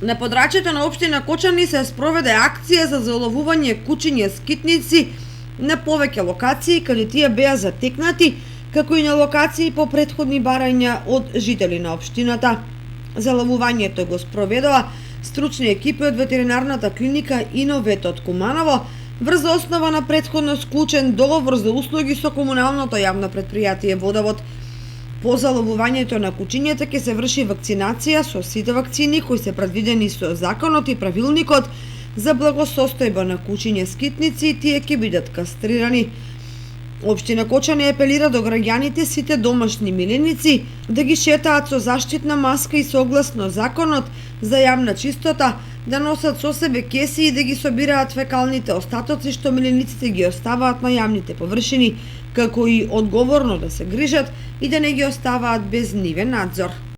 На подрачјето на општина Кочани се спроведе акција за заловување кучиња скитници на повеќе локации каде тие беа затекнати, како и на локации по претходни барања од жители на општината. Заловувањето го спроведува стручни екипи од ветеринарната клиника Иновет од Куманово врз основа на претходно склучен договор за услуги со комуналното јавно претпријатие Водовод. По заловувањето на кучињата ќе се врши вакцинација со сите вакцини кои се предвидени со законот и правилникот за благосостојба на кучиња скитници и тие ќе бидат кастрирани. Општина Кочани апелира до граѓаните сите домашни миленици да ги шетаат со заштитна маска и согласно законот за јавна чистота, да носат со себе кеси и да ги собираат фекалните остатоци што милениците ги оставаат на јавните површини, како и одговорно да се грижат и да не ги оставаат без нивен надзор.